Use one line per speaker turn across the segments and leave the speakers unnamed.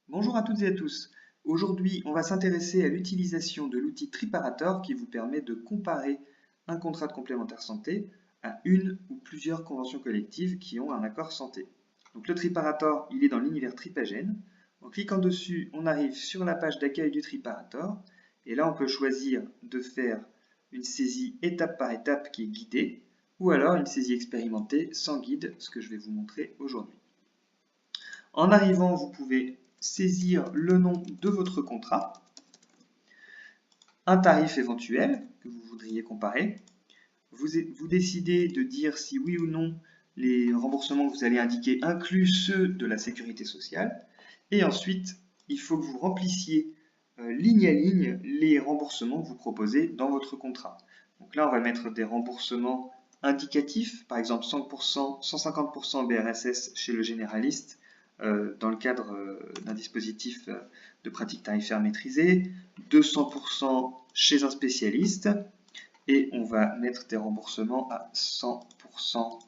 Bonjour à toutes et à tous. Aujourd'hui, on va s'intéresser à l'utilisation de l'outil Triparator qui vous permet de comparer un contrat de complémentaire santé à une ou plusieurs conventions collectives qui ont un accord santé. Donc le Triparator, il est dans l'univers Tripagène. En cliquant dessus, on arrive sur la page d'accueil du Triparator et là, on peut choisir de faire une saisie étape par étape qui est guidée ou alors une saisie expérimentée sans guide, ce que je vais vous montrer aujourd'hui. En arrivant, vous pouvez saisir le nom de votre contrat, un tarif éventuel que vous voudriez comparer. Vous décidez de dire si oui ou non les remboursements que vous allez indiquer incluent ceux de la sécurité sociale. Et ensuite, il faut que vous remplissiez ligne à ligne les remboursements que vous proposez dans votre contrat. Donc là, on va mettre des remboursements indicatifs, par exemple 100%, 150% BRSS chez le généraliste, dans le cadre d'un dispositif de pratique tarifaire maîtrisée, 200% chez un spécialiste, et on va mettre des remboursements à 100%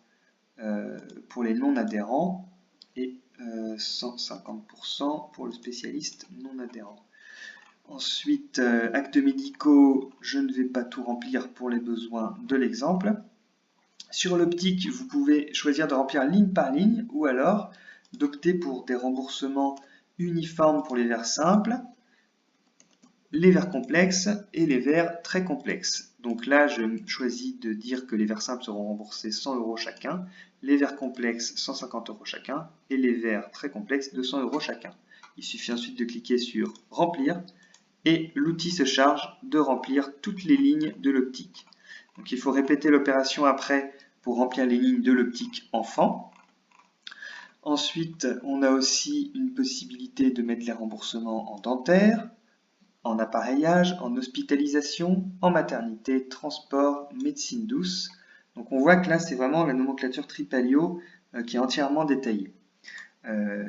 pour les non-adhérents et 150% pour le spécialiste non-adhérent. Ensuite, actes médicaux, je ne vais pas tout remplir pour les besoins de l'exemple. Sur l'optique, vous pouvez choisir de remplir ligne par ligne ou alors d'opter pour des remboursements uniformes pour les vers simples, les vers complexes et les vers très complexes. Donc là, je choisis de dire que les vers simples seront remboursés 100 € chacun, les vers complexes 150 € chacun et les vers très complexes 200 € chacun. Il suffit ensuite de cliquer sur Remplir et l'outil se charge de remplir toutes les lignes de l'optique. Donc il faut répéter l'opération après pour remplir les lignes de l'optique enfant. Ensuite, on a aussi une possibilité de mettre les remboursements en dentaire, en appareillage, en hospitalisation, en maternité, transport, médecine douce. Donc on voit que là, c'est vraiment la nomenclature Tripalio qui est entièrement détaillée.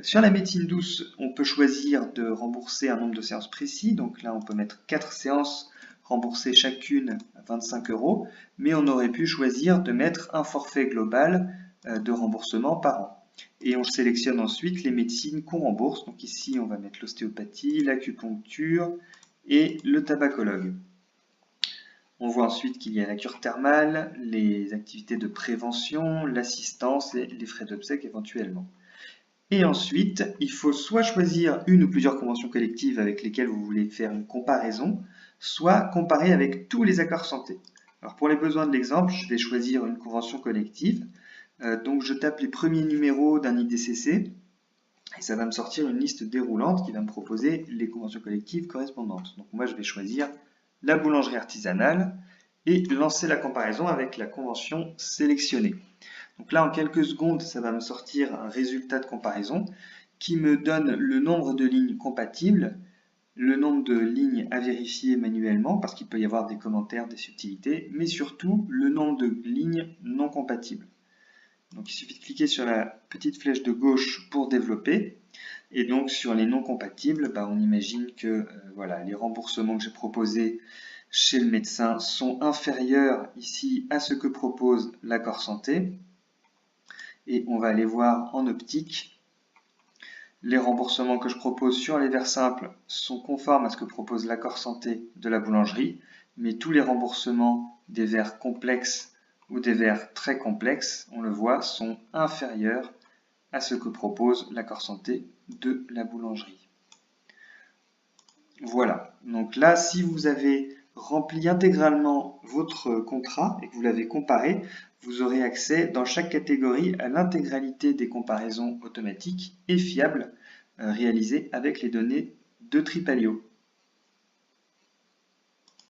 Sur la médecine douce, on peut choisir de rembourser un nombre de séances précis. Donc là, on peut mettre 4 séances remboursées chacune à 25 €, mais on aurait pu choisir de mettre un forfait global de remboursement par an. Et on sélectionne ensuite les médecines qu'on rembourse. Donc ici, on va mettre l'ostéopathie, l'acupuncture et le tabacologue. On voit ensuite qu'il y a la cure thermale, les activités de prévention, l'assistance et les frais d'obsèques éventuellement. Et ensuite, il faut soit choisir une ou plusieurs conventions collectives avec lesquelles vous voulez faire une comparaison, soit comparer avec tous les accords santé. Alors pour les besoins de l'exemple, je vais choisir une convention collective. Donc je tape les premiers numéros d'un IDCC et ça va me sortir une liste déroulante qui va me proposer les conventions collectives correspondantes. Donc moi je vais choisir la boulangerie artisanale et lancer la comparaison avec la convention sélectionnée. Donc là en quelques secondes ça va me sortir un résultat de comparaison qui me donne le nombre de lignes compatibles, le nombre de lignes à vérifier manuellement parce qu'il peut y avoir des commentaires, des subtilités, mais surtout le nombre de lignes non compatibles. Donc il suffit de cliquer sur la petite flèche de gauche pour développer. Et donc sur les non compatibles, on imagine que voilà, les remboursements que j'ai proposés chez le médecin sont inférieurs ici à ce que propose l'accord santé. Et on va aller voir en optique. Les remboursements que je propose sur les vers simples sont conformes à ce que propose l'accord santé de la boulangerie, mais tous les remboursements des vers complexes ou des vers très complexes, on le voit, sont inférieurs à ce que propose l'accord santé de la boulangerie. Voilà, donc là, si vous avez rempli intégralement votre contrat et que vous l'avez comparé, vous aurez accès dans chaque catégorie à l'intégralité des comparaisons automatiques et fiables réalisées avec les données de Tripalio.